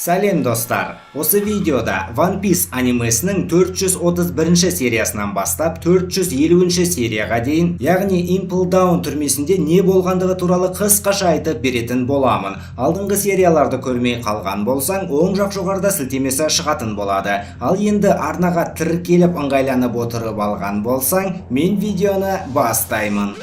Сәлем достар! Осы видеода One Piece анимесінің 431 сериясынан бастап 450 серияға дейін, яғни Impel Down түрмесінде не болғандығы туралы қысқаша айтып беретін боламын. Алдыңғы серияларды көрмей қалған болсаң, оң жақ жоғарыда сілтемесі шығатын болады. Ал енді арнаға тіркеліп ыңғайланып отырып алған болсаң, мен видеоны бастаймын.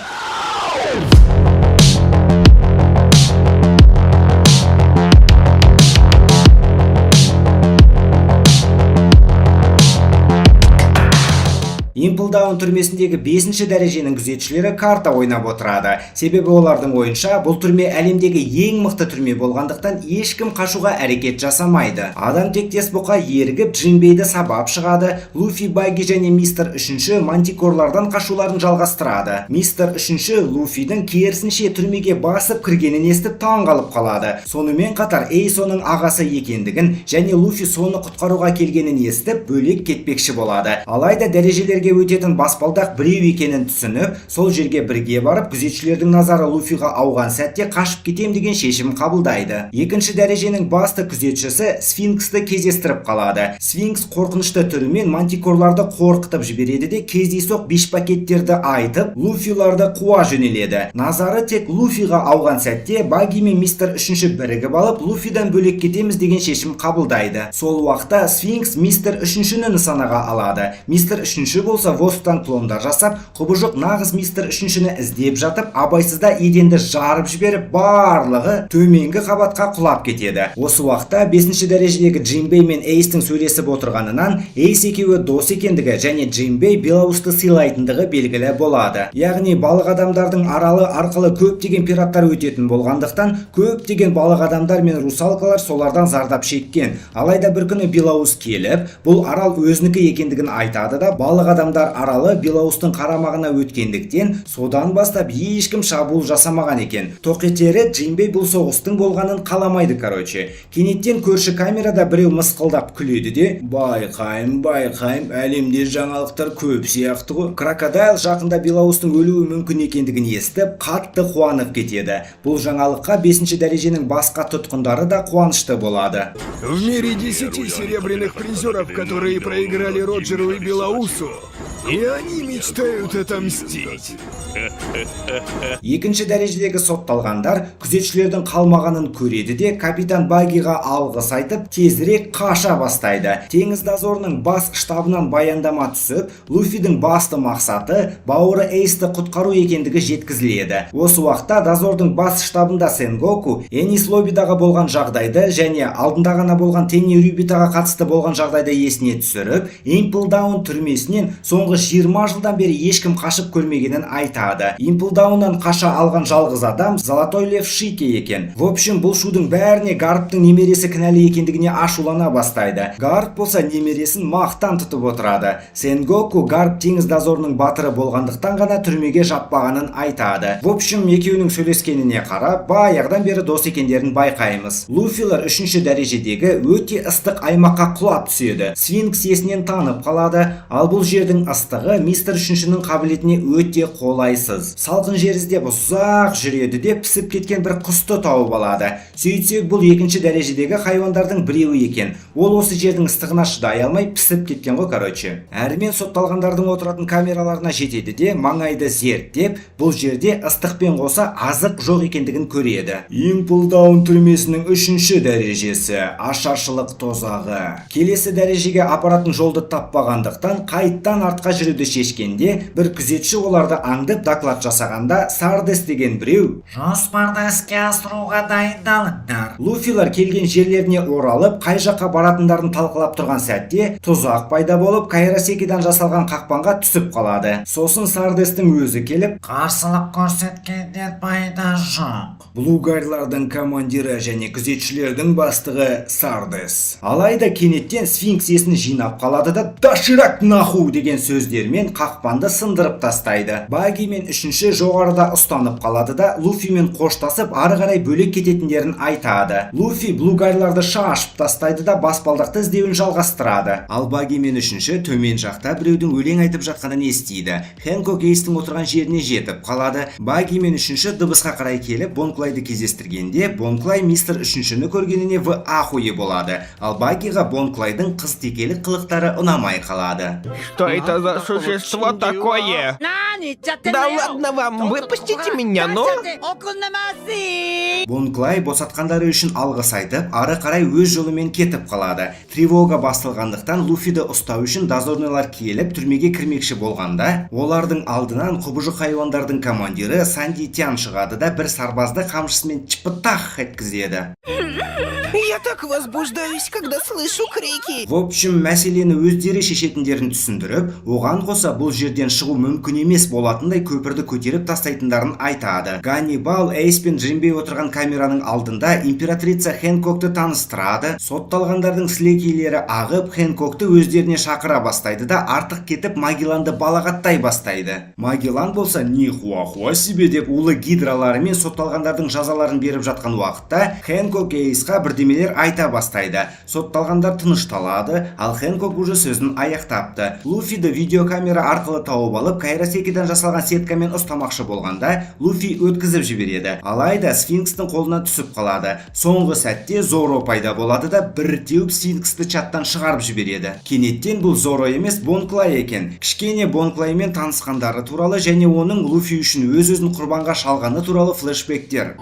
Impel Down түрмесіндегі 5-ші дәреженің күзетшілері карта ойнап отырады. Себебі олардың ойынша бұл түрме әлемдегі ең мықты түрме болғандықтан ешкім қашуға әрекет жасамайды. Адам тектес бұқа ерігіп Джинбейді сабап шығады. Луфи, Баги және Мистер 3-ші мантикорлардан қашуларын жалғастырады. Мистер 3-ші Луфидің керісінше түрмеге басып кіргенін естіп таң қалып қалады. Сонымен қатар Эйс оның ағасы екендігін және Луфи соны құтқаруға келгенін естіп бөлек кетпекші болады. Алайда дәрежелерге өтетін баспалдақ біреу екенін түсініп, сол жерге бірге барып, күзетшілердің назары Луфиға ауған сәтте қашып кетем деген шешім қабылдайды. Екінші дәреженің басты күзетшісі Сфинксті кездестіріп қалады. Сфинкс қорқынышты түрімен мантикорларды қорқытып жібереді де кездейсоқ бешпакеттерді айтып, Луфиларды қуа жөнеледі. Назары тек Луфиға ауған сәтте Баги мен Мистер 3-ші бірігіп алып, Луфидан бөлек кетеміз деген шешім қабылдайды. Сол уақытта Сфинкс Мистер 3-шіні нысанаға алады. Мистер 3-ші болса восктан клондар жасап, құбыжық нағыз Мистер 3-шіні іздеп жатып, абайсызда еденді жарып жіберіп, барлығы төменгі қабатқа құлап кетеді. Осы уақытта 5-ші дәрежедегі Джинбей мен Эйстің сөйлесіп отырғанынан, Эйс екеуі дос екендігі және Джинбей Белаусты сыйлайтындығы белгілі болады. Яғни балық адамдардың аралы арқылы көптеген пираттар өтетін болғандықтан, көптеген балық адамдар мен русалкалар солардан зардап шеккен. Алайда бір күні Белаус келіп, бұл арал өзінікі екендігін айтады да, балық адамдар аралы Белаустың қарамағына өткендіктен, содан бастап ешкім шабуыл жасамаған екен. Тоқетері Джинбей бұл соғыстың болғанын қаламайды, короче. Кенеттен көрші камерада біреу мысқылдап күледі де, байқайым, әлемде жаңалықтар көп сияқты ғой. Крокодайл жақында Белаустың өлуі мүмкін екендігін естіп, қатты қуанып кетеді. Бұл жаңалыққа 5-ші дәреженің басқа тұтқындары да қуанышты болады. В мире 10 серебряных призеров, которые проиграли Роджеру и Белаусу, и они мечтают отомстить. Екінші дәрежедегі сотталғандар күзетшілердің қалмағанын көреді де, капитан Багиға алғыс айтып, тезірек қаша бастайды. Теңіз дозорының бас штабынан баяндама түсіп, Луфидің басты мақсаты бауыры Эйсті құтқару екендігі жеткізіледі. Осы уақытта дозордың бас штабында Сенгоку Энис Лобидағы болған жағдайды және алдында ғана болған Тенни Рюбитаға қатысты болған жағдайды есіне түсіріп, Impel Down түрмесінен соңғы 20 жылдан бері ешкім қашып көрмегенін айтады. Impel Down'нан қаша алған жалғыз адам Золотой Лев Шике екен. В общем, бұл шудың бәріне Гарптың немересі кінәлі екендігіне ашулана бастайды. Гарп болса немересін мақтан тұтып отырады. Сенгоку Гарп теңіз дозорының батыры болғандықтан ғана түрмеге жаппағанын айтады. В общем, екеуінің сөйлескеніне қарап, баяғыдан бері дос екендерін байқаймыз. Луфилар 3-ші дәрежедегі өте ыстық аймаққа құлап түседі. Сфинкс есінен танып қалады, ал бұл жердің ыстығы Мистер 3-шінің қабілетіне өте қолайсыз. Салқын жер іздеп ұзақ жүреді де пісіп кеткен бір құсты тауып алады. Сөйтсек, бұл 2-ші дәрежедегі хайуандардың біреуі екен. Ол осы жердің ыстығына шыдай алмай пісіп кеткен ғой, короче. Әрмен сотталғандардың отыратын камераларына жетеді де, маңайды зерттеп, бұл жерде ыстықпен қоса азық жоқ екендігін көреді. Impel Down түрмесінің 3-ші дәрежесі ашаршылық тозағы. Келесі дәрежеге апаратын жолды таппағандықтан қайттан артқа жүруді шешкенде, бір күзетші оларды аңдып доклад жасағанда Сардес деген біреу жоспарды іске асыруға дайындалыңдар. Луфилар келген жерлеріне оралып, қай жаққа баратындарын талқылап тұрған сәтте тұзақ пайда болып, Кайрасекидан жасалған қақпанға түсіп қалады. Сосын Сардестің өзі келіп, Қарсылық көрсеткендер пайда жоқ. Блугарлардың командирі және күзетшілердің бастығы Сардес. Алайда кенеттен Сфинкс есін жинап қалады да «Даширак наху» деген сөздермен қақпанды сындырып тастайды. Баги мен 3-ші жоғарыда ұстанып қалады да Луфимен қоштасып ары қарай бөлек кететіндерін айтады. Луфи блугарларды шашып тастайды да баспалдақты іздеуін жалғастырады. Ал Баги мен 3-ші төмен жақта біреудің өлең айтып жатқанын естиді. Хэнкок Эйстің отырған жеріне жетіп қалады. Баги мен 3-ші дыбысқа қарай келіп, Бонклай Бонклайды кездестіргенде Бонклай мистер үшіншіні көргеніне в ахуе болады, ал Багиға Бонклайдың қыз текелік қылықтары ұнамай қалады. Что это за существо такое? Да ладно вам, выпустите меня, ну! Бонклай босатқандары үшін алғыс айтып, ары қарай өз жолымен кетіп қалады. Тревога басталғандықтан Луфиді ұстау үшін дозорныйлар келіп түрмеге кірмекші болғанда, олардың алдынан құбыжық хайуандардың командирі Санди Тян шығады да бір сарбазды қамшысымен чпытах еткізеді. Я так возбуждаюсь, когда слышу крики. В общем, мәселені өздері шешетіндерін түсіндіріп, оған қоса бұл жерден шығу мүмкін емес болатындай көпірді көтеріп тастайтындарын айтады. Ганнибал Эйс пен Джимбей отырған камераның алдында императрица Хэнкокты таныстырады. Сотталғандардың сілекейлері ағып, Хэнкокты өздеріне шақыра бастайды да артық кетіп Магелланды балағаттай бастайды. Магеллан болса нихуа себе деп улы гидраларымен сотталғандардың жазаларын беріп жатқан уақытта Хэнкок Эйсқа бірдемелер айта бастайды. Сотталғандар тынышталады, ал Хэнкок уже сөзін аяқтапты. Луфиді видеокамера арқылы тауып алып, Кайрасекиден жасалған сеткамен ұстамақшы болғанда, Луфи өткізіп жібереді. Алайда Сфинкстің қолына түсіп қалады. Соңғы сәтте Зоро пайда болады да бір теуіп Сфинксті чаттан шығарып жібереді. Кенеттен бұл Зоро емес Бонклай екен. Кішкене Бонклаймен танысқандары туралы және оның Луфи үшін өз-өзін құрбанға шалғаны туралы флешбектер.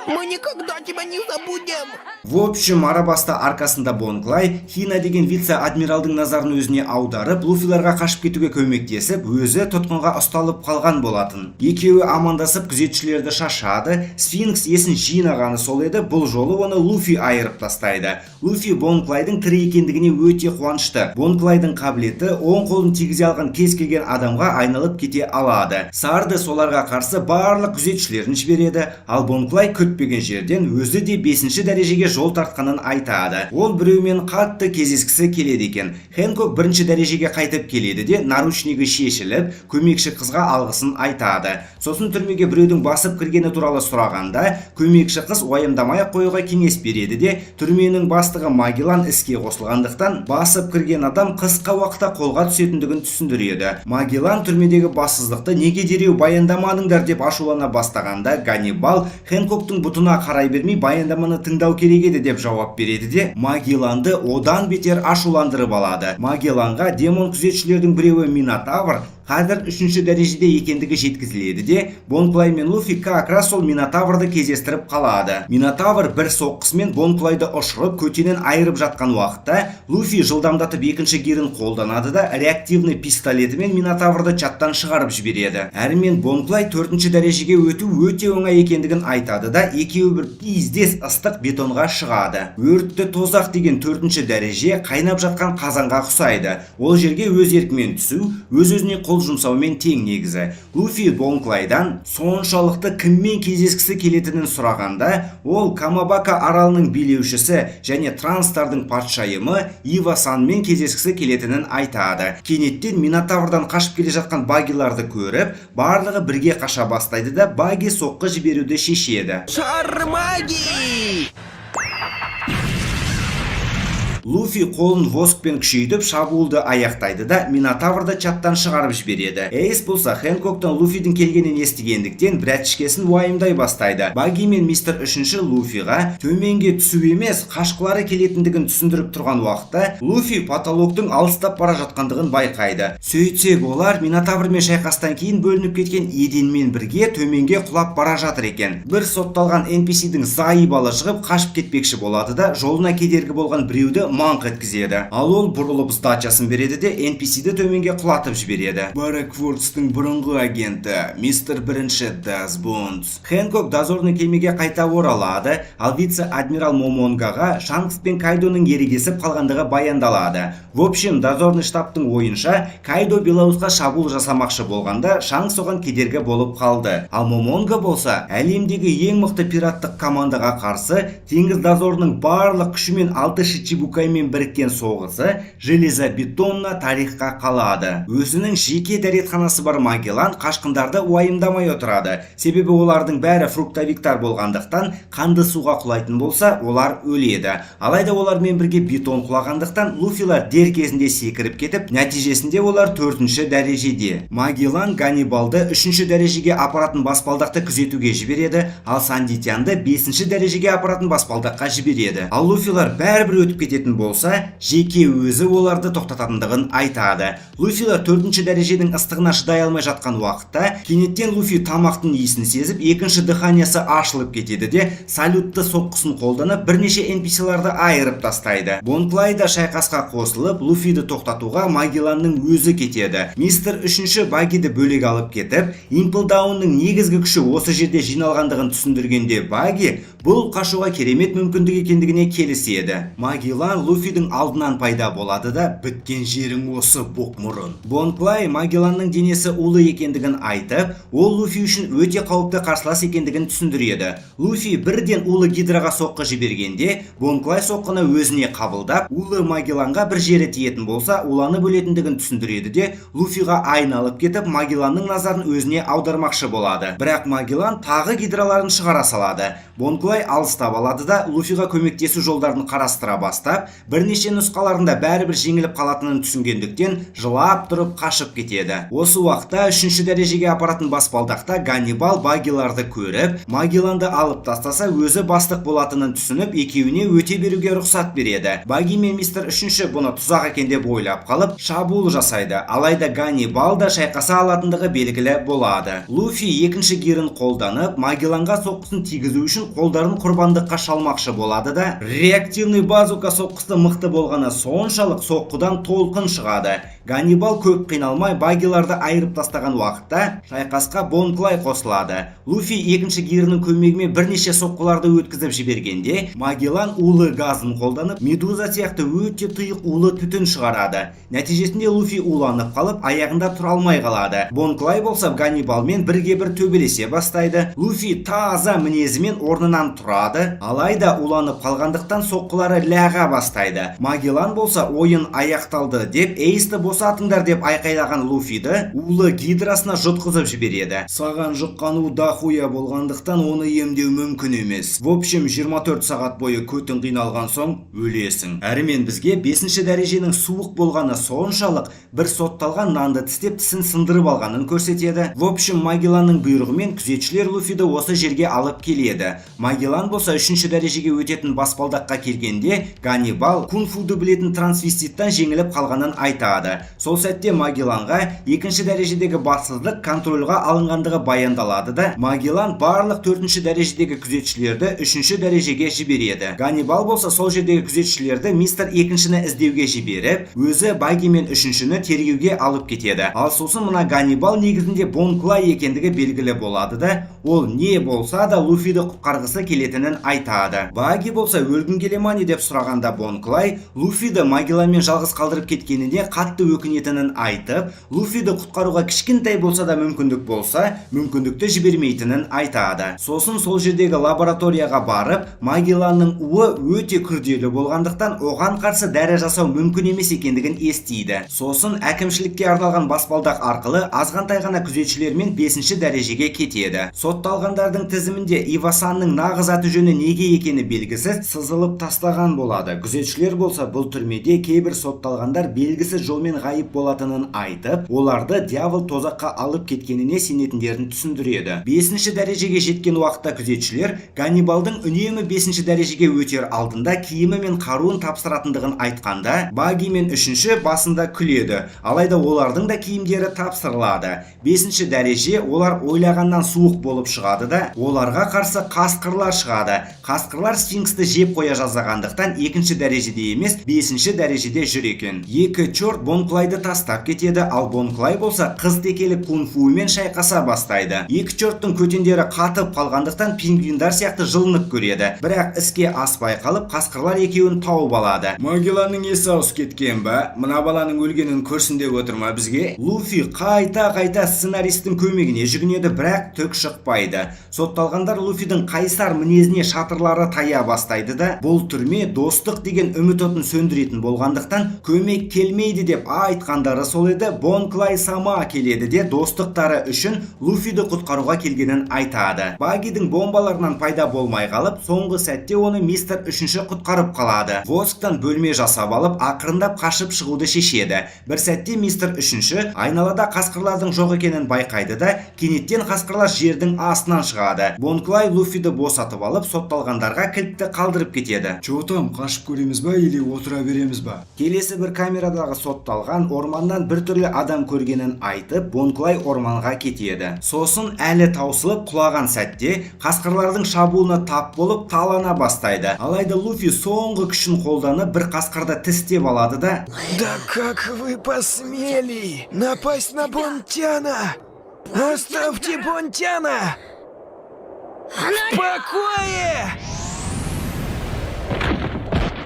Мы никогда тебя не забудем. В общем, арабаста арқасында Бонклай Хина деген вице-адмиралдың назарын өзіне аударып, Луфиларға қашып кетуге көмектесіп, өзі тұтқынға ұсталып қалған болатын. Екеуі амандасып күзетшілерді шашады. Сфинкс есін жинағаны сол еді, бұл жолы оны Луфи айырып тастайды. Луфи Бонклайдың тірі екендігіне өте қуанышты. Бонклайдың қабілеті оң қолын тигізе алған кез келген адамға айналып кете алады. Сарды соларға қарсы барлық күзетшілерін жібереді, ал Бонклай күтпеген жерден өзі де 5-ші дәрежеге жол тартқанын айтады. Ол біреумен қатты кездескісі келеді екен. Хэнкок 1-ші дәрежеге қайтып келеді де наручнигі шешіліп, көмекші қызға алғысын айтады. Сосын түрмеге біреудің басып кіргені туралы сұрағанда, көмекші қыз уайымдамай қоюға кеңес береді де, түрменің бастығы Магеллан іске қосылғандықтан басып кірген адам қысқа уақытта қолға түсетіндігін түсіндіреді. Магеллан түрмедегі бассыздықты неге дереу баяндамадыңдар деп ашулана бастағанда, Ганнибал Хэнкоктың бұтына қарай бермей баяндаманы тыңдау керек еді деп жауап береді де Магелланды одан бетер ашуландырып алады. Магелланға демон күзетшілердің біреуі Минотавр қазір 3-ші дәрежеде екендігі жеткізіледі де Бонклай мен Луфи как раз сол Минотаврды кездестіріп қалады. Минотавр бір соққысымен Бонклайды ұшырып көтенен айырып жатқан уақытта Луфи жылдамдатып 2-ші гирін қолданады да реактивный пистолетімен Минотаврды чаттан шығарып жібереді. Әрмен Бонклай 4-ші дәрежеге өту өте оңай екендігін айтады да екеуі бір пиздес ыстық бетонға шығады. Өртті тозақ деген 4-ші дәреже қайнап жатқан қазанға ұқсайды. Ол жерге өз еркімен түсу, өз-өзіне қол жұмсаумен тең негізі. Луфи Бонклайдан соншалықты кіммен кездескісі келетінін сұрағанда, ол Камабака аралының билеушісі және транстардың патшайымы Ива-санмен кездескісі келетінін айтады. Кенеттен Минотаврдан қашып келе жатқан багиларды көріп, барлығы бірге қаша бастайды да баги соққы жіберуді шешеді. Шар магии! Луфи қолын воскпен күшейтіп шабуылды аяқтайды да Минотаврды чаттан шығарып жібереді. Эйс болса Хэнкоктан Луфидің келгенін естігендіктен братішкесін уайымдай бастайды. Баги мен мистер 3-ші Луфиға төменге түсу емес, қашқылары келетіндігін түсіндіріп тұрған уақытта Луфи потолоктың алыстап бара жатқандығын байқайды. Сөйтсек олар Минотаврмен шайқастан кейін бөлініп кеткен еденмен бірге төменге құлап бара жатыр екен. Бір сотталған NPC-дің зайыбалы шығып қашып кетпекші болады да жолына кедергі болған біреуді маңқ еткізеді. Ал ол бұрылып сдачасын береді де NPC-ді төменге құлатып жібереді. Бараквордстың бұрынғы агенті мистер 1-ші Даз Бонс. Хэнкок дозорный кемеге қайта оралады, ал вице-адмирал Момонгаға Шанкс пен Кайдоның ерегесіп қалғандығы баяндалады. В общем, дозорный штабтың ойынша Кайдо Белаусқа шабуыл жасамақшы болғанда Шанкс оған кедергі болып қалды. Ал Момонга болса әлемдегі ең мықты пираттық командаға қарсы теңіз дозорының барлық күшімен 6 Шичибукай Бонклаймен біріккен соғысы железобетонна тарихқа қалады. Өзінің жеке дәретханасы бар Магеллан қашқындарды уайымдамай отырады. Себебі олардың бәрі фруктовиктар болғандықтан қанды суға құлайтын болса, олар өледі. Алайда олармен бірге бетон құлағандықтан Луфилар дер кезінде секіріп кетіп, нәтижесінде олар 4-ші дәрежеде. Магеллан Ганнибалды 3-ші дәрежеге апаратын баспалдақты күзетуге жібереді, ал Сандитянды 5-ші дәрежеге апаратын баспалдаққа жібереді. Ал Луфилар бәрібір өтіп кететін болса, жеке өзі оларды тоқтататындығын айтады. Луфилар 4-ші дәреженің ыстығына шыдай алмай жатқан уақытта, кенеттен Луфи тамақтың иісін сезіп, екінші дыханиясы ашылып кетеді де, салютты соққысын қолданып, бірнеше NPC-ларды айырып тастайды. Бонклай да шайқасқа қосылып, Луфиді тоқтатуға Магелланның өзі кетеді. Мистер 3-ші Багиді бөлек алып кетіп, Имплдаунның негізгі күші осы жерде жиналғандығын түсіндіргенде Баги бұл қашуға керемет мүмкіндік екендігіне келіседі. Магеллан Луфидің алдынан пайда болады да, біткен жерің осы боқмұрын. Бонклай Магелланның денесі улы екендігін айтып, ол Луфи үшін өте қауіпті қарсылас екендігін түсіндіреді. Луфи бірден улы гидраға соққы жібергенде, Бонклай соққыны өзіне қабылдап, улы Магелланға бір жері тиетін болса, уланып өлетіндігін түсіндіреді де, Луфиға айналып кетіп, Магелланның назарын өзіне аудармақшы болады. Бірақ Магеллан тағы гидраларын шығара салады. Бонклай алыстап алады да, Луфиға көмектесу жолдарын қарастыра бастап, бірнеше нұсқаларында бәрібір жеңіліп қалатынын түсінгендіктен жылап тұрып қашып кетеді. Осы уақытта 3-ші дәрежеге апаратын баспалдақта Ганнибал Багиларды көріп, Магелланды алып тастаса өзі бастық болатынын түсініп, екеуіне өте беруге рұқсат береді. Баги мен мистер 3-ші бұны тұзақ екен деп ойлап қалып, шабуыл жасайды. Алайда Ганнибал да шайқаса алатындығы белгілі болады. Луфи 2-ші гирін қолданып, Магелланға соққысын тигізу үшін қолдарын құрбандыққа шалмақшы болады да, реактивный базука соққысы мықты болғаны соншалық соққыдан толқын шығады. Ганнибал көп қиналмай Багиларды айырып тастаған уақытта шайқасқа Бонклай қосылады. Луфи 2-ші гирінің көмегімен бірнеше соққыларды өткізіп жібергенде, Магеллан улы газын қолданып, медуза сияқты өте тұйық улы түтін шығарады. Нәтижесінде Луфи уланып қалып, аяғында тұра алмай қалады. Бонклай болса Ганнибалмен бірге-бір төбелесе бастайды. Луфи таза мінезімен орнынан тұрады, алайда уланып қалғандықтан соққылары ләға бастайды. Магеллан болса ойын аяқталды деп, Эйсті босатыңдар деп айқайлаған Луфиді улы гидрасына жұтқызып жібереді. Саған жұққан у дахуя болғандықтан оны емдеу мүмкін емес. В общем, 24 сағат бойы көтің қиналған соң өлесің. Әрімен бізге 5-ші дәреженің суық болғаны соншалық бір сотталған нанды тістеп тісін сындырып алғанын көрсетеді. В общем, Магелланның бұйрығымен күзетшілер Луфиді осы жерге алып келеді. Магеллан болса 3-ші дәрежеге өтетін баспалдаққа келгенде, Ганнибал кунг-фуды білетін трансвеститтан жеңіліп қалғанын айтады. Сол сәтте Магелланға 2-ші дәрежедегі бассыздық контрольға алынғандығы баяндалады да, Магеллан барлық 4-ші дәрежедегі күзетшілерді 3-ші дәрежеге жібереді. Ганнибал болса сол жердегі күзетшілерді мистер 2-шіні іздеуге жіберіп, өзі Баги мен 3-шіні тергеуге алып кетеді. Ал сосын мына Ганнибал негізінде Бонклай екендігі белгілі болады да, ол не болса да Луфиді құтқарғысы келетінін айтады. Баги болса өлгің келе ма не деп сұрағанда Бонклай Луфиді Магелланмен жалғыз қалдырып кеткеніне қатты өкінетінін айтып, Луфиді құтқаруға кішкентай болса да мүмкіндік болса, мүмкіндікті жібермейтінін айтады. Сосын сол жердегі лабораторияға барып, Магелланның уы өте күрделі болғандықтан оған қарсы дәрі жасау мүмкін емес екендігін естиді. Сосын әкімшілікке арналған баспалдақ арқылы азғантай ғана күзетшілермен 5-ші дәрежеге кетеді. Сотталғандардың тізімінде Ивасанның нағыз аты жөні неге екені белгісіз сызылып тастаған болады. Күзетшілер болса бұл түрмеде кейбір сотталғандар белгісіз жолмен ғайып болатынын айтып, оларды дьявол тозаққа алып кеткеніне сенетіндерін түсіндіреді. 5-ші дәрежеге жеткен уақытта күзетшілер Ганнибалдың үнемі 5-ші дәрежеге өтер алдында киімі мен қаруын тапсыратындығын айтқанда, Баги мен 3-ші басында күледі. Алайда олардың да киімдері тапсырылады. 5-ші дәреже олар ойлағаннан суық болып шығады да, оларға қарсы қасқырлар шығады. Қасқырлар сфинксті жеп қоя жаздағандықтан 2-ші дәрежеде емес 5-ші дәрежеде жүр екен. Екі чорт Бонклайды тастап кетеді, ал Бонклай болса қыз текелік кунг-фумен шайқаса бастайды. Екі чорттың көтендері қатып қалғандықтан пингвиндар сияқты жылынып көреді. Бірақ іске аспай қалып, қасқырлар екеуін тауып алады. Магелланның есі ауысып кеткен ба? Мына баланың өлгенін көрсін деп отыр ма бізге? Луфи қайта сценаристің көмегіне жүгінеді, бірақ түк шықпайды. айтпайды. Сотталгандар Луфидің қайсар мінезіне шатырлары тая бастайды да, бұл түрме достық деген үміт отын сөндіретін болғандықтан көмек келмейді деп айтқандары сол еді. Бонклай сама келеді де достықтары үшін Луфиді құтқаруға келгенін айтады. Багидің бомбаларынан пайда болмай қалып, соңғы сәтте оны мистер үшінші құтқарып қалады. Восктан бөлме жасап алып, ақырындап қашып шығуды шешеді. Бір сәтте мистер үшінші айналада қасқырлардың жоқ екенін байқайды да, кенеттен қасқырлар жердің астынан шығады. Бонклай Луфиді босатып алып, сотталғандарға кілтті қалдырып кетеді. Чотам, қашып көреміз ба или отыра береміз ба? Келесі бір камерадағы сотталған орманнан бір түрлі адам көргенін айтып, Бонклай орманға кетеді. Сосын әлі таусылып құлаған сәтте қасқырлардың шабуылына тап болып талана бастайды. Алайда Луфи соңғы күшін қолданып бір қасқырды тістеп алады да: Да как вы посмели напасть на Бонтяна? Оставьте Бонтяна в покое!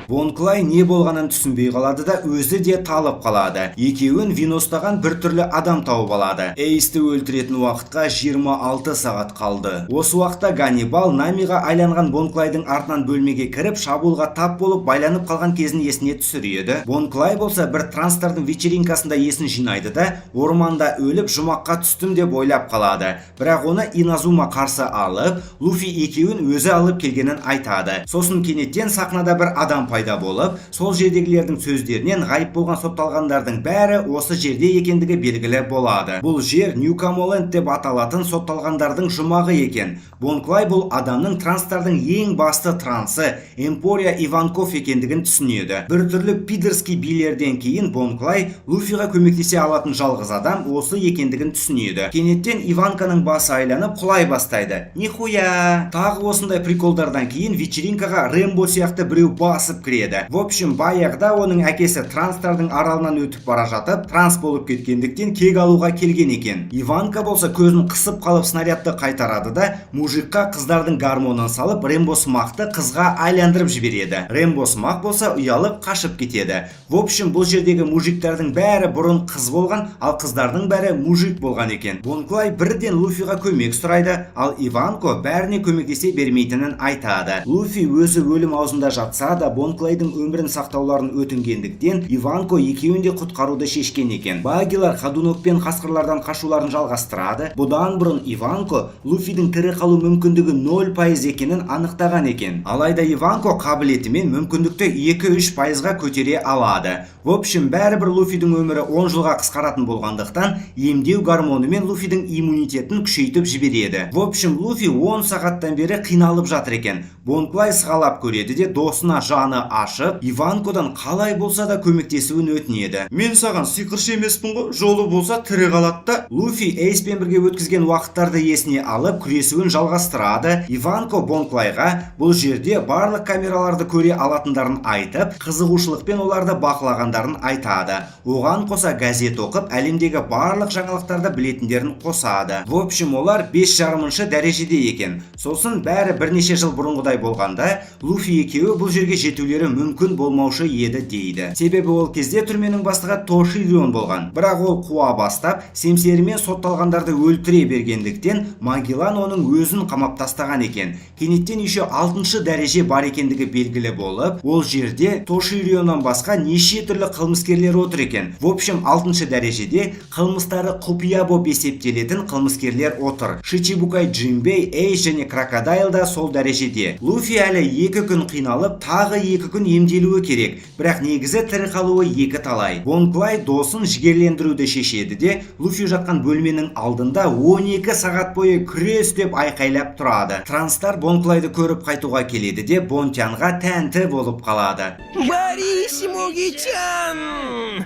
Бонклай не болғанын түсінбей қалады да өзі де талып қалады. Екеуін виностаған бір түрлі адам тауып алады. Эйсті өлтіретін уақытқа 26 сағат қалды. Осы уақытта Ганнибал Намиға айланған Бонклайдың артынан бөлмеге кіріп, шабуылға тап болып байланып қалған кезін есіне түсіреді. Бонклай болса бір транстардың вечеринкасында есін жинайды да, орманда өліп жұмаққа түстім деп ойлап қалады. Бірақ оны Иназума қарсы алып, Луфи екеуін өзі алып келгенін айтады. Сосын кенеттен сахнада бір адам пайда болып, сол жердегілердің сөздерінен ғайып болған сотталғандардың бәрі осы жерде екендігі белгілі болады. Бұл жер Ньюкамоленд деп аталатын сотталғандардың жұмағы екен. Бонклай бұл адамның транстардың ең басты трансы Эмпория Иванков екендігін түсінеді. Бір түрлі пидерский билерден кейін Бонклай Луфиға көмектесе алатын жалғыз адам осы екендігін түсінеді. Кенеттен Иванканың басы айланып құлай бастайды. Нихуя! Тағы осындай приколдардан кейін вечеринкаға Рэмбо сияқты біреу басып кіреді. В общем, баяғыда оның әкесі транстардың аралынан өтіп бара жатып, транс болып кеткендіктен кек алуға келген екен. Иванка болса көзін қысып қалып снарядты қайтарады да, мужикқа қыздардың гормонын салып, Рэмбо Смақты қызға айландырып жібереді. Рэмбо Смак болса ұялып қашып кетеді. В общем, бұл жердегі мужиктардың бәрі бұрын қыз болған, ал қыздардың бәрі мужик болған екен. Бонклай бірден Луфиға көмек сұрайды, ал Иванко бәріне көмектесе бермейтінін айтады. Луфи өзі өлім аузында жатса да, Бонклайдың өмірін сақтауларын өтінгендіктен Иванко екеуін де құтқаруды шешкен екен. Багилар Ходунокпен қасқырлардан қашуларын жалғастырады. Бұдан бұрын Иванко Луфидің тірі қалу мүмкіндігі 0% екенін анықтаған екен. Алайда Иванко қабілетімен мүмкіндікті 2-3%-ға көтере алады. В общем, бәрібір Луфидің өмірі 10 жылға қысқаратын болғандықтан емдеу гормонымен Луфидің иммунитетін күшейтіп жібереді. В общем, Луфи 10 сағаттан бері қиналып жатыр екен. Бонклай сығалап көреді де досына жаны ашып, Иванкодан қалай болса да көмектесуін өтінеді. Мен саған сиқыршы емеспін ғой, жолы болса тірі қалады да. Луфи Эйспен бірге өткізген уақыттарды есіне алып, күресуін жалғастырады. Иванко Бонклайға бұл жерде барлық камераларды көре алатындарын айтып, қызығушылықпен оларды бақылағандарын айтады. Оған қоса газет оқып, әлемдегі барлық жаңалықтарды білетіндерін қосады. В общем, олар 5,5 дәрежеде екен. Сосын бәрі бірнеше жыл бұрынғыдай болғанда, Луфи екеуі бұл жерге жетулері мүмкін болмаушы еді дейді. Себебі ол кезде түрменің бастығы Тоширион болған. Бірақ ол қуа бастап, семсерімен сотталғандарды өлтіре бергендіктен Магеллан оның өзін қамап тастаған екен. Кенеттен еще 6 дәреже бар екендігі белгілі болып, ол жерде Тоширионнан басқа неше түрлі қылмыскерлер отыр екен. В общем, 6 дәрежеде қылмыстары құпия боп есептелетін қылмыскерлер отыр. Шичибукай Джимбей, Эйс және Крокодайл да сол дәрежеде. Луфи әлі 2 күн қиналып, тағы 2 күн емделуі керек. Бірақ негізі тірі қалуы 2 талай. Бонклай досын жігерлендіруді шешеді де, Луфи жатқан бөлменің алдында 12 сағат бойы күрес деп айқайлап тұрады. Транстар Бонклайды көріп қайтуға келеді де, Бонтянға тәнті болып қалады. Борис Мугичан!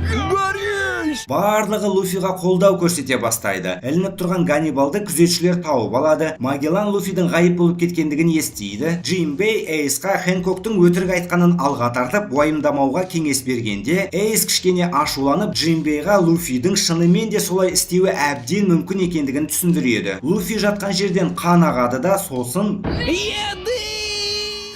Борис! Барлығы Луфиға қолдау көрсете бастайды. Ілініп тұрған Ганнибалды күзетшілер тауып алады. Магеллан Луфидің ғайып болып кеткендігін естиді. Джимбей Эйсқа Хэнкоктың өтірік айтқанын алға тартып, уайымдамауға кеңес бергенде, Эйс кішкене ашуланып, Джимбейға Луфидің шынымен де солай істеуі әбден мүмкін екендігін түсіндіреді. Луфи жатқан жерден қан ағады да, сосын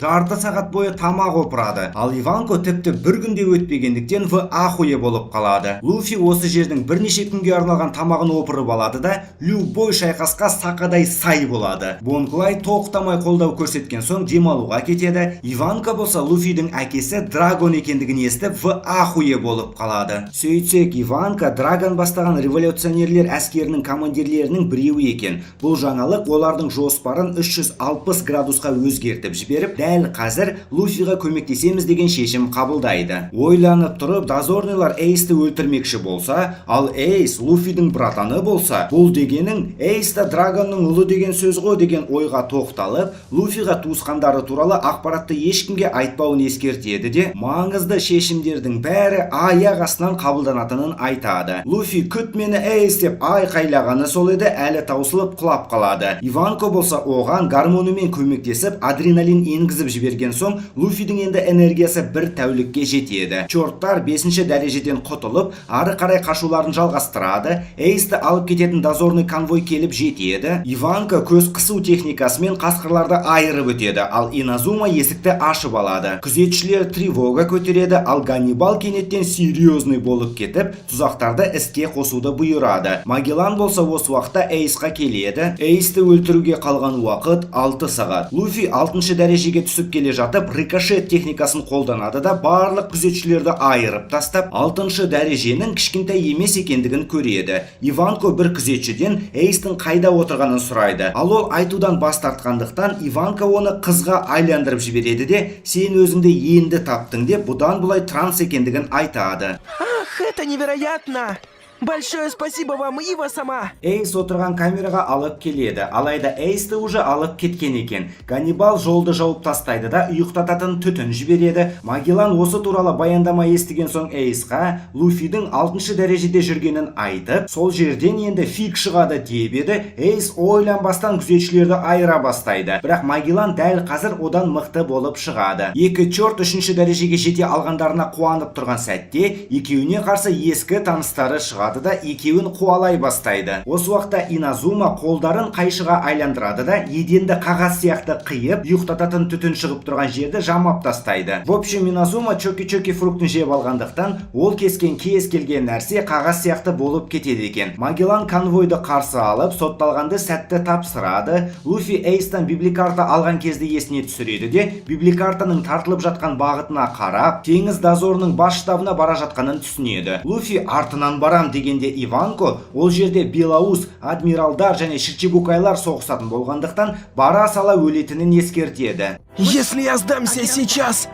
жарты сағат бойы тамақ опырады. Ал Иванко тіпті бір күнде өтпегендіктен в ахуе болып қалады. Луфи осы жердің бірнеше күнге арналған тамағын опырып алады да любой шайқасқа сақадай сай болады. Бонклай тоқтамай қолдау көрсеткен соң демалуға кетеді. Иванко болса Луфидің әкесі Драгон екендігін естіп в ахуе болып қалады. Сөйтсек, Иванко Драгон бастаған революционерлер әскерінің командирлерінің біреуі екен. Бұл жаңалық олардың жоспарын 360 градусқа өзгертіп жіберіп, дәл қазір Луфиға көмектесеміз деген шешім қабылдайды. Ойланып тұрып, дозорныйлар Эйсті өлтірмекші болса, ал Эйс Луфидің братаны болса, бұл дегенің Эйсті Драгонның ұлы деген сөз ғой деген ойға тоқталып, Луфиға туысқандары туралы ақпаратты ешкімге айтпауын ескертеді де, маңызды шешімдердің бәрі аяқ астынан қабылданатынын айтады. Луфи күт мені Эйс деп айқайлағаны сол еді, әлі таусылып құлап қалады. Иванко болса оған гормонымен көмектесіп адреналин енгізіп жіберген соң, Луфидің енді энергиясы бір тәулікке жетеді. Чорттар 5-ші дәрежеден құтылып, ары қарай қашуларын жалғастырады. Эйсті алып кететін дозорный конвой келіп жетеді. Иванко көз қысу техникасымен қасқырларды айырып өтеді, ал Иназума есікті ашып алады. Күзетшілер тревога көтереді, ал Ганнибал кенеттен серьезный болып кетіп, тұзақтарды іске қосуды бұйырады. Магеллан болса осы уақытта Эйсқа келеді. Эйсті өлтіруге қалған уақыт 6 сағат. Луфи 6-шы дәрежеге түсіп келе жатып, рикошет техникасын қолданады да барлық күзетшілерді айырып тастап, 6-шы дәреженің кішкентай емес екендігін көреді. Иванко бір күзетшіден Эйстің қайда отырғанын сұрайды. Ал ол айтудан бас тартқандықтан Иванко оны қызға айландырып жібереді де, сен өзіңді енді таптың деп бұдан бұлай транс екендігін айтады. Ах, это невероятно! Большое спасибо вам, Ива сама! Эйс отырған камераға алып келеді. Алайда Эйсті уже алып кеткен екен. Ганнибал жолды жауып тастайды да ұйықтататын түтін жібереді. Магеллан осы туралы баяндама естіген соң Эйсқа Луфидің 6-шы дәрежеде жүргенін айтып, сол жерден енді фиг шығады деп еді. Эйс ойланбастан күзетшілерді айыра бастайды. Бірақ Магеллан дәл қазір одан мықты болып шығады. Екі чорт 3-ші дәрежеге жете алғандарына қуанып тұрған сәтте, екеуіне қарсы ескі таныстары шығады да екеуін қуалай бастайды. Осы уақытта Иназума қолдарын қайшыға айландырады да еденді қағаз сияқты қиып, ұйықтататын түтін шығып тұрған жерді жамап тастайды. В общем, Иназума чоки-чоки фруктын жеп алғандықтан, ол кескен кез келген нәрсе қағаз сияқты болып кетеді екен. Магеллан конвойды қарсы алып, сотталғанды сәтті тапсырады. Луфи Эйстан библикарта алған кезде есіне түсіреді де, библикартаның тартылып жатқан бағытына қарап, теңіз дозорының бас штабына бара жатқанын түсінеді. Луфи артынан барам дегенде Иванко ол жерде Белаус, адмиралдар және Шичибукайлар соғысатын болғандықтан бара сала өлетінін ескертеді. Если я сдамся сейчас,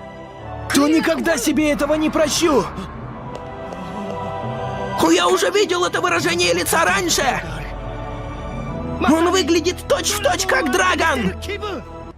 то никогда себе этого не прощу! Я уже видел это выражение лица раньше! Он выглядит точь-в-точь как Драгон!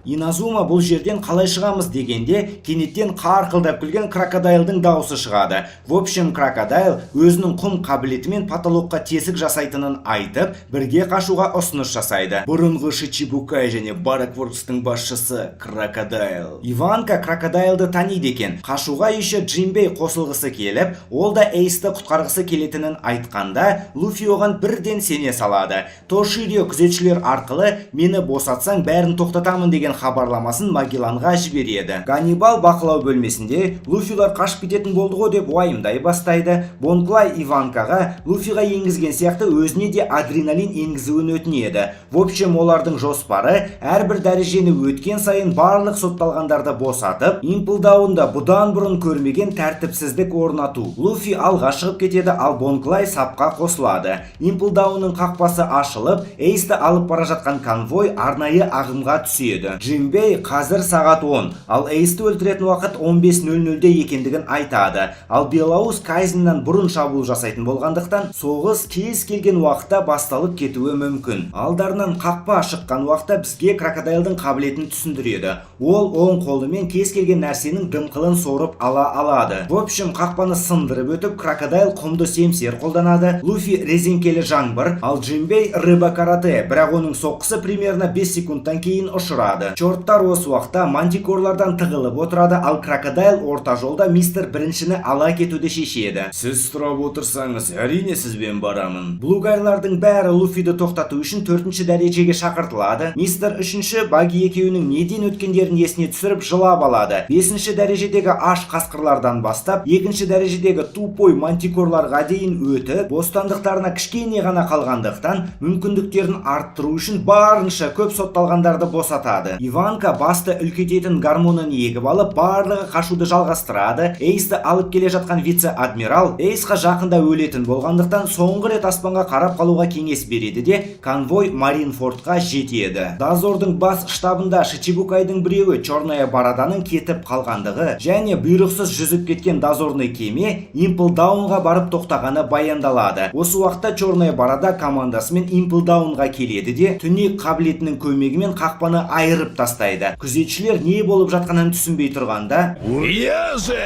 Иназума бұл жерден қалай шығамыз дегенде, кенеттен қарқылдап күлген крокодайлдың дауысы шығады. В общем, крокодайл өзінің құм қабілетімен потолокқа тесік жасайтынын айтып, бірге қашуға ұсыныс жасайды. Бұрынғы Шичибукай және Баракворкстың басшысы крокодайл. Иванко крокодайлды таниды екен. Қашуға еще Джимбей қосылғысы келіп, ол да Эйсті құтқарғысы келетінін айтқанда, Луфи оған бірден сене салады. Тоширио күзетшілер арқылы мені босатсаң бәрін тоқтатамын деген хабарламасын Магелланға жібереді. Ганнибал бақылау бөлмесінде Луфилар қашып кететін болды ғой деп уайымдай бастайды. Бонклай Иванкаға Луфиға енгізген сияқты өзіне де адреналин енгізуін өтінеді. В общем, олардың жоспары әрбір дәрежені өткен сайын барлық сотталғандарды босатып, импылдауында бұдан бұрын көрмеген тәртіпсіздік орнату. Луфи алға шығып кетеді, ал Бонклай сапқа қосылады. Импылдауының қақпасы ашылып, Эйсті алып бара жатқан конвой арнайы ағымға түседі. Джимбей қазір сағат 10, ал Эйсті өлтіретін уақыт 15:00-де екендігін айтады. Ал Белаус Кайзеннан бұрын шабуыл жасайтын болғандықтан, соғыс кез келген уақытта басталып кетуі мүмкін. Алдарынан қақпа шыққан уақытта бізге крокодайлдың қабілетін түсіндіреді. Ол оң қолымен кез келген нәрсенің дымқылын сорып ала алады. В общем, қақпаны сындырып өтіп, крокодайл құмды семсер қолданады. Луфи резеңкелі жаңбыр, ал Джимбей рыба карате, бірақ оның соққысы примерно 5 секундтан кейін ұшырады. алады. Чорттар осы уақытта мантикорлардан тығылып отырады, ал крокодайл орта жолда мистер біріншіні ала кетуді шешеді. Сіз сұрап отырсаңыз, әрине сізбен барамын. Блугайлардың бәрі Луфиді тоқтату үшін 4-ші дәрежеге шақыртылады. Мистер 3-ші Баги екеуінің неден өткендерін есіне түсіріп жылап алады. 5-ші дәрежедегі аш қасқырлардан бастап 2-ші дәрежедегі тупой мантикорларға дейін өтіп, бостандықтарына кішкене ғана қалғандықтан мүмкіндіктерін арттыру үшін барынша көп сотталғандарды босатады. Иванка басты үлкейтетін гормонын егіп алып, барлығы қашуды жалғастырады. Эйсті алып келе жатқан вице-адмирал Эйсқа жақында өлетін болғандықтан соңғы рет аспанға қарап қалуға кеңес береді де конвой Маринфордқа жетеді. Дозордың бас штабында Шичибукайдың біреуі Черная Бороданың кетіп қалғандығы және бұйрықсыз жүзіп кеткен дозорный кеме Имплдаунға барып тоқтағаны баяндалады. Осы уақытта Черная Борода командасымен Имплдаунға келеді де түнек қабілетінің көмегімен қақпаны айырып тастайды. Күзетшілер не болып жатқанын түсінбей тұрғанда, Я же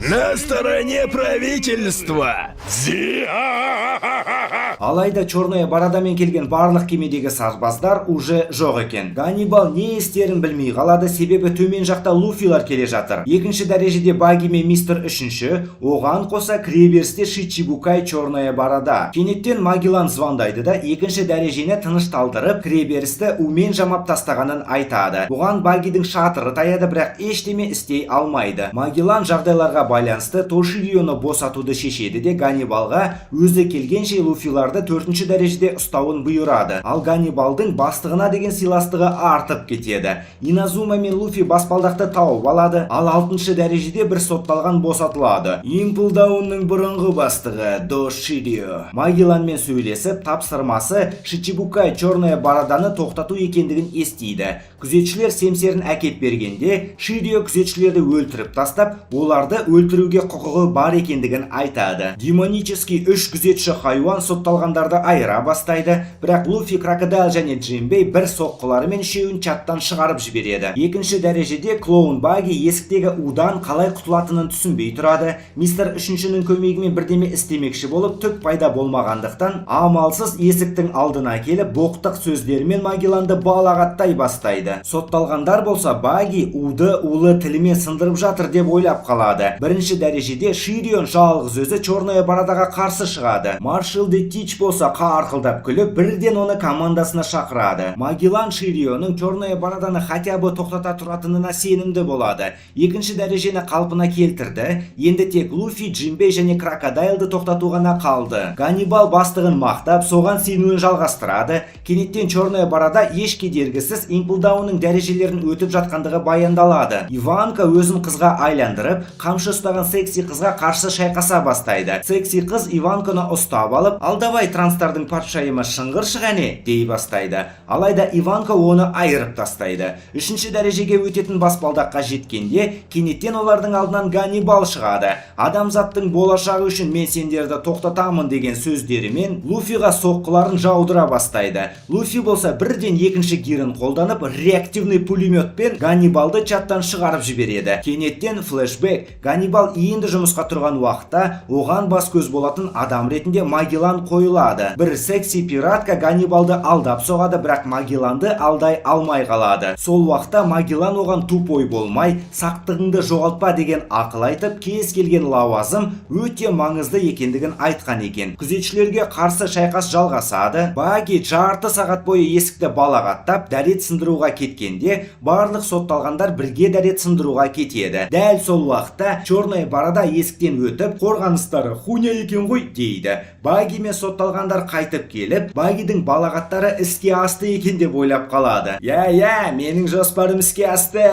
на стороне правительства. алайда Черная Бородамен келген барлық кемедегі сарбаздар уже жоқ екен. Ганнибал не істерін білмей қалады, себебі төмен жақта Луфилар келе жатыр. 2-ші дәрежеде Баги мен мистер 3-ші, оған қоса кіреберісте Шичибукай Черная Борода. Кенеттен Магеллан звондайды да 2-ші дәрежені тынышталдырып, кіреберісті умен жамап тастағанын айтады. Бұған Багидің шатыры таяды, бірақ ештеме істей алмайды. Магеллан жағдайларға байланысты Тоширионы босатуды шешеді де Ганнибалға өзі келгенше Луфиларды 4-ші дәрежеде ұстауын бұйырады. Ал Ганнибалдың бастығына деген сыйластығы артып кетеді. Иназума мен Луфи баспалдақты тауып алады, ал 6-ші дәрежеде бір сотталған босатылады. Имплдаунның бұрынғы бастығы Доширио Магелланмен сөйлесіп, тапсырмасы Шичибукай Черная Бороданы тоқтату екендігін естиді. Күзетшілер семсерін әкеп бергенде, Ширио күзетшілерді өлтіріп тастап, оларды өлтіруге құқығы бар екендігін айтады. Демонический 3 күзетші хайуан сотталғандарды айыра бастайды, бірақ Луфи, Крокодайл және Джимбей бір соққыларымен үшеуін чаттан шығарып жібереді. 2-ші дәрежеде клоун Баги есіктегі удан қалай құтылатынын түсінбей тұрады. Мистер 3-шінің көмегімен бірдеме істемекші болып, түк пайда болмағандықтан, амалсыз есіктің алдына келіп, боқтық сөздерімен Магелланды балағаттай бастайды. Сотталғандар болса, Баги уды улы тілімен сындырып жатыр деп ойлап қалады. 1-ші дәрежеде Ширион жалғыз өзі Черная Бородаға қарсы шығады. Маршал де Тич болса қарқылдап күліп, бірден оны командасына шақырады. Магеллан Ширионың Черная Бороданы хотя бы тоқтата тұратынына сенімді болады. 2-ші дәрежені қалпына келтірді. Енді тек Луфи, Джимбей және Крокодайлды тоқтату ғана қалды. Ганнибал бастығын мақтап, соған сенуін жалғастырады. Кенеттен Черная Борода еш кедергісіз Имплдаунның дәрежелерін өтіп жатқандығы баяндалады. Иванка өзін қызға айландырып, қамшы ұстаған секси қызға қарсы шайқаса бастайды. Секси қыз Иванканы ұстап алып, алдавай транстардың патшайымы шыңғыр шығане дей бастайды. Алайда Иванка оны айырып тастайды. 3-ші дәрежеге өтетін баспалдаққа жеткенде, кенеттен олардың алдынан Ганнибал шығады. Адамзаттың болашағы үшін мен сендерді тоқтатамын деген сөздерімен Луфиға соққыларын жаудыра бастайды. Луфи болса бірден 2-ші гирін қолданып, реактивный пулеметпен Ганнибалды чаттан шығарып жібереді. Кенеттен флешбек. Ганнибал енді жұмысқа тұрған уақытта оған бас көз болатын адам ретінде Магеллан қойылады. Бір секси пиратка Ганнибалды алдап соғады, бірақ Магелланды алдай алмай қалады. Сол уақытта Магеллан оған тупой болмай, сақтығыңды жоғалтпа деген ақыл айтып, кез келген лауазым өте маңызды екендігін айтқан екен. Күзетшілерге қарсы шайқас жалғасады. Баги жарты сағат бойы есікті балағаттап, дәрет сындыруға кеткенде, барлық сотталғандар бірге дәрет сындыруға кетеді. Дәл сол уақытта Черная Борода есіктен өтіп, қорғаныстары хуйня екен ғой дейді. Баги мен сотталғандар қайтып келіп, Багидің балағаттары іске асты екен деп ойлап қалады. Я, менің жоспарым іске асты.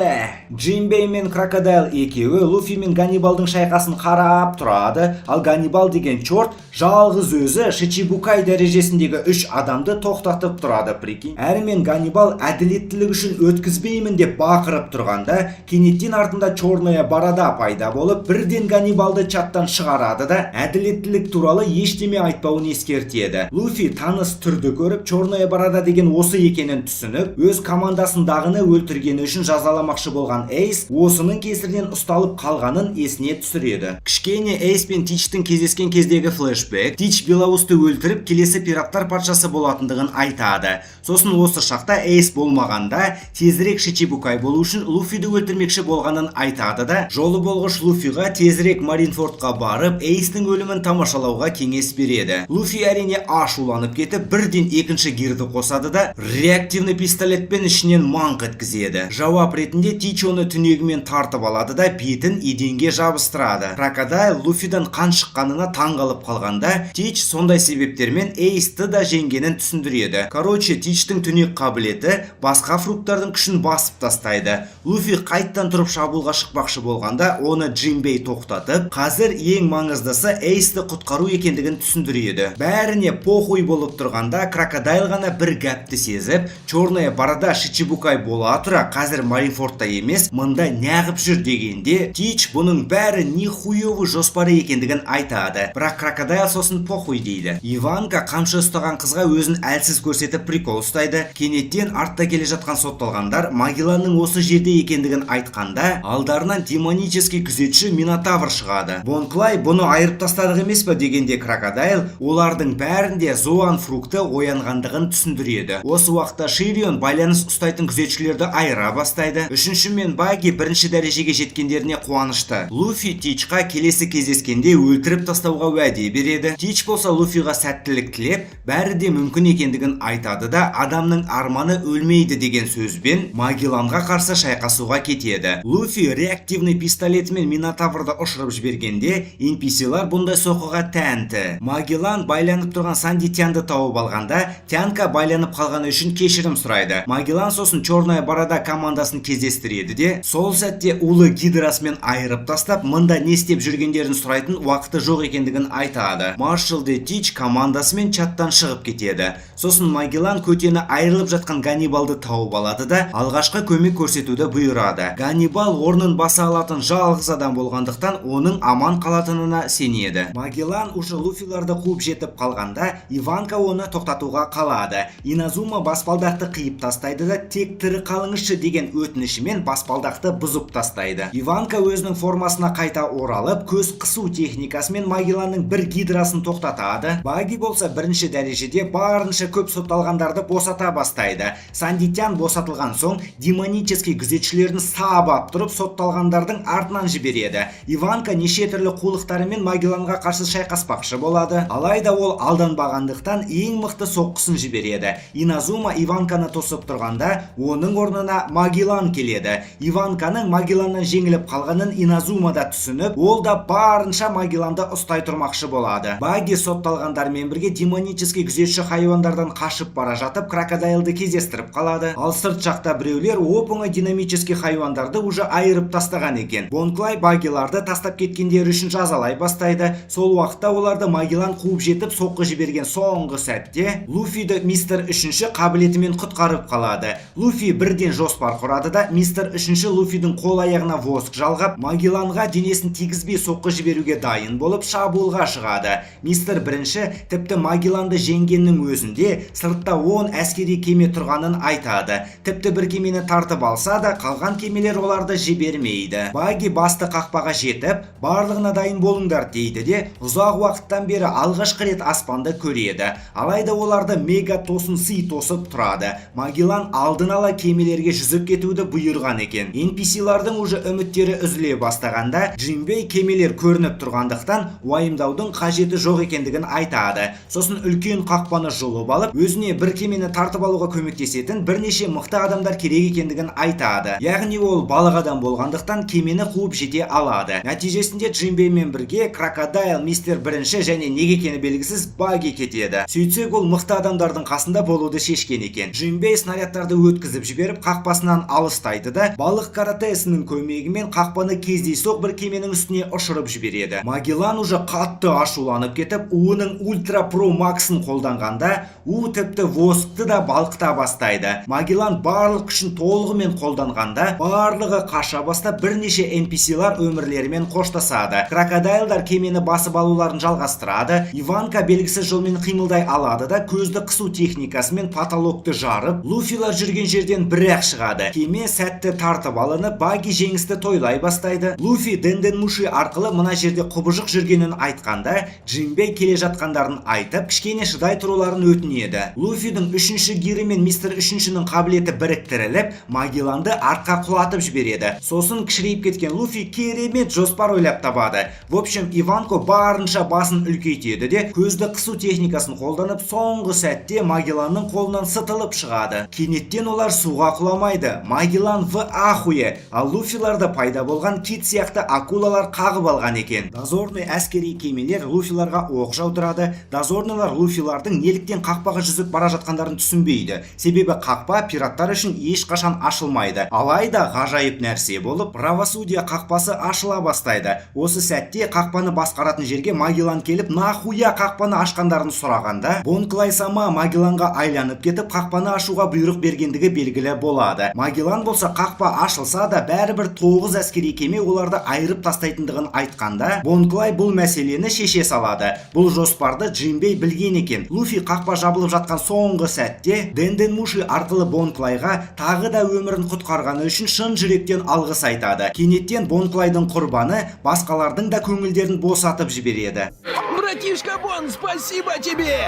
Джимбей мен Крокодайл екеуі Луфи мен Ганнибалдың шайқасын қарап тұрады, ал Ганнибал деген чорт жалғыз өзі Шичибукай дәрежесіндегі 3 адамды тоқтатып тұрады, прикинь. Әрімен Ганнибал әділеттілік үшін өткізбеймін деп бақырып тұрғанда, кенеттен артында Черная Борода пайда болып, бірден Ганнибалды чаттан шығарады да, әділеттілік туралы ештеме айтпауын ескертеді. Луфи таныс түрді көріп, Черная Борода деген осы екенін түсініп, өз командасындағыны өлтіргені үшін жазаламақшы болған Эйс осының кесірінен ұсталып қалғанын есіне түсіреді. Кішкене Эйс пен Тичтің кездескен кездегі флешбек, Тич Белоусты өлтіріп, келесі пираттар патшасы болатындығын айтады. Сосын осы шақта Эйс болмағанда, тезірек Шичибукай болу үшін Луфиді өлтірмекші болғанын айтады да, жолы болғыш Луфиға тезірек Маринфордқа барып, Эйстің өлімін тамашалауға кеңес береді. Луфи әрине ашуланып кетіп, бірден екінші гирді қосады да, реактивный пистолетпен ішінен маңқ еткізеді. Жауап ретінде Тич оны түнегімен тартып алады да, бетін еденге жабыстырады. Крокодайл Луфидан қан шыққанына таңғалып қалғанда, Тич сондай себептермен Эйсті да жеңгенін түсіндіреді. Короче, Тичтің түнек қабілеті басқа фруктардың күшін басып тастайды. Луфи қайттан тұрып шабуылға шықпақшы болғанда, оны Джинбей тоқтатып, қазір ең маңыздысы Эйсті құтқару екендігін түсіндіреді. Бәріне похуй болып тұрғанда, Крокодайл ғана бір гәпті сезіп, Черная Борода Шичибукай бола тұра, қазір Маринфордта емес, мында неғып жүр дегенде, Тич бұның бәрі нихуевы жоспары екендігін айтады. Бірақ Крокодайл сосын похуй дейді. Иванка қамшы ұстаған қызға өзін әлсіз көрсетіп прикол ұстайды. Кенеттен артта келе жатқан сотталғандар Магелланның осы жерде екендігін айтқанда, алдарынан демонический күзетші Минотавр шығады. Бонклай бұны айырып тастадық емес пе дегенде Крокодайл олардың бәрінде Зоан фрукты оянғандығын түсіндіреді. Осы уақытта Ширион байланыс ұстайтын күзетшілерді айыра бастайды. Үшінші мен Баги бірінші дәрежеге жеткендеріне қуанышты. Луфи Тичқа келесі кездескенде өлтіріп тастауға уәде береді. Тич болса Луфиға сәттілік тілеп, бәрі де мүмкін екендігін айтады да, адамның арманы өлмейді деген сөзбен Магелланға қарсы шайқасуға кетеді. Луфи реактивный пистолетімен Минотаврды ұшырып жібергенде, NPC-лар бұндай соққыға тәнті. Магеллан байланып тұрған Санди Тянды тауып алғанда, Тянка байланып қалғаны үшін кешірім сұрайды. Магеллан сосын Черная Борода командасын кездестіреді де, сол сәтте улы гидрасымен айырып тастап, мында не істеп жүргендерін сұрайтын уақыты жоқ екендігін айтады. Маршал де Тич командасымен чаттан шығып кетеді. Сосын Магеллан көтені айырылып жатқан Ганнибалды тауып алады да, алғашқы көмек көрсетуді бұйырады. Ганнибал орнын баса алатын жалғыз адам болғандықтан оның аман қалатынына сенеді. Магеллан уже Луфиларды қуып жетіп қалғанда, Иванка оны тоқтатуға қалады. Иназума баспалдақты қиып тастайды да, тек тірі қалыңызшы деген өтінішімен баспалдақты бұзып тастайды. Иванка өзінің формасына қайта оралып, көз қысу техникасымен Магелланның бір гидрасын тоқтатады. Баги болса бірінші дәрежеде барынша көп сотталғандарды босата бастайды. Сандитян босатылған соң демонический күзетшілерін сабап тұрып сотталғандардың артынан жібереді. Иванка неше түрлі қулықтарымен Магелланға қарсы шайқаспақшы болады. Алайда ол алданбағандықтан ең мықты соққысын жібереді. Иназума Иванканы тосып тұрғанда, оның орнына Магеллан келеді. Иванканың Магелланнан жеңіліп қалғанын Иназума да түсініп, ол да барынша Магелланды ұстай тұрмақшы болады. Баги сотталғандармен бірге демонический күзетші хайуандардан қашып бара жатып, Крокодайлды кездестіріп қалады. Ал сырт жақта біреулер оп-оңай динамический хайуандарды уже айырып тастаған екен. Бонклай Багиларды тастап кеткендері үшін жазалай бастайды. Сол уақытта оларды Магеллан қуып жетіп соққы жіберген соңғы сәтте Луфиді мистер үшінші қабілетімен құтқарып қалады. Луфи бірден жоспар құрады да, мистер үшінші Луфидің қол аяғына воск жалғап, Магелланға денесін тигізбей соққы жіберуге дайын болып шабуылға шығады. Мистер бірінші тіпті Магелланды жеңгеннің өзінде сыртта 10 әскери кеме тұрғанын айтады. Тіпті бір кемені тартып алса да, қалған кемелер оларды жібермейді. Баги басты қақпаға жетіп, барлығына дайын болыңдар дейді де, ұзақ уақыттан бері алғашқы рет аспанды көреді. Алайда оларды мега тосын сый тосып тұрады. Магеллан алдын ала кемелерге жүзіп кетуді бұйырған екен. NPC-лардың уже үміттері үзіле бастағанда, Джинбей кемелер көрініп тұрғандықтан уайымдаудың қажеті жоқ екендігін айтады. Сосын үлкен қақпаны жұлып алып, өзіне бір кемені тартып алуға көмектесетін бірнеше мықты адамдар керек екендігін айтады. Яғни ол балық адам болғандықтан кемені қуып жете алады. Нәтижесінде Джинбеймен бірге Крокодайл, мистер бірінші және неге екені белгісіз Баги кетеді. Сөйтсек ол мықты адамдардың қасында болуды шешкен екен. Джинбей снарядтарды өткізіп жіберіп қақпасынан алыстайды да, балық каратесінің көмегімен қақпаны кездейсоқ бір кеменің үстіне ұшырып жібереді. Магеллан уже қатты ашуланып кетіп, уының ультра про максын қолданғанда, у тіпті воскты да балқыта бастайды. Магеллан барлық күшін толығымен қолданғанда, барлығы қаша бастап, бірнеше NPC-лар өмірлерімен қоштасады. Крокодайлдар кемені басып алуларын жалғастырады. Иванка белгісіз жолмен қимылдай алады да, көзді қысу техникасымен потолокты жарып, Луфилар жүрген жерден бір-ақ шығады. Кеме сәтті тартып алынып, Баги жеңісті тойлай бастайды. Луфи Денден Муши арқылы мына жерде құбыжық жүргенін айтқанда, Джинбей келе жатқандарын айтып, кішкене шыдай тұруларын өтінеді. Луфидің үшінші гирі мен мистер үшіншінің қабілеті беті біріктіріліп, Магелланды артқа құлатып жібереді. Сосын кішірейіп кеткен Луфи керемет жоспар ойлап табады. В общем, Иванко барынша басын үлкейтеді де, көзді қысу техникасын қолданып, соңғы сәтте Магелланның қолынан сытылып шығады. Кенеттен олар суға құламайды. Магеллан в ахуе, ал Луфиларда пайда болған кит сияқты акулалар қағып алған екен. Дозорный әскери кемелер Луфиларға оқ жаудырады. Дозорныйлар Луфилардың неліктен қақпаға жүзіп бара жатқандарын түсінбейді. Себебі қақпа пираттар үшін ешқашан ашылмайды. Алайда ғажайып нәрсе болып, правосудия қақпасы ашыла бастайды. Осы сәтте қақпаны басқаратын жерге Магеллан келіп, нахуя қақпаны ашқандарын сұрағанда, Бонклай сама Магелланға айланып кетіп, қақпаны ашуға бұйрық бергендігі белгілі болады. Магеллан болса қақпа ашылса да бәрібір 9 әскери кеме оларды айырып тастайтындығын айтқанда, Бонклай бұл мәселені шеше салады. Бұл жоспарды Джинбей білген екен. Луфи қақпа жабылып жатқан соңғы сәтте Денден Муши арқылы Бонклайға тағы да өмірін құтқарғаны үшін шын жүректен алғыс айтады. Кенеттен Бонклайдың құрбаны басқалардың да көңілдерін босатып жібереді. Братишка Бон, спасибо тебе!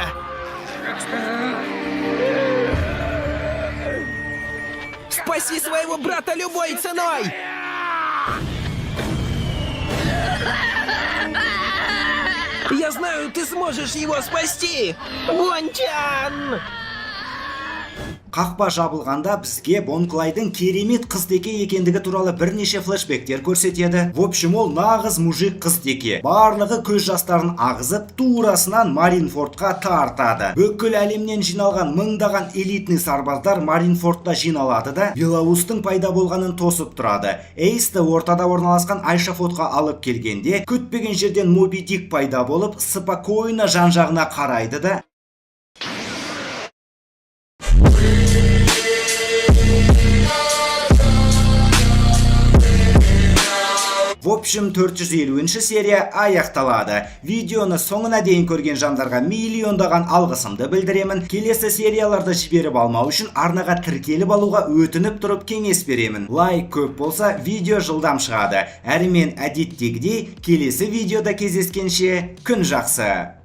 Спаси своего брата любой ценой! Я знаю, ты сможешь его спасти! Бончан! Қақпа жабылғанда бізге Бонклайдың керемет қыз-теке екендігі туралы бірнеше флешбектер көрсетеді. В общем, ол нағыз мужик қыз-теке. Барлығы көз жастарын ағызып, турасынан Маринфордқа тартады. Бүкіл әлемнен жиналған мыңдаған элитный сарбаздар Маринфордта жиналады да, Белаустың пайда болғанын тосып тұрады. Эйсті ортада орналасқан Айшафотқа алып келгенде, күтпеген жерден Моби Дик пайда болып, спокойно жан-жағына қарайды да, В общем, 450 серия аяқталады. Видеоны соңына дейін көрген жандарға миллиондаған алғысымды білдіремін. Келесі серияларды жіберіп алмау үшін арнаға тіркеліп алуға өтініп тұрып кеңес беремін. Лайк көп болса, видео жылдам шығады. Әрі мен әдеттегідей келесі видеода кездескенше күн жақсы.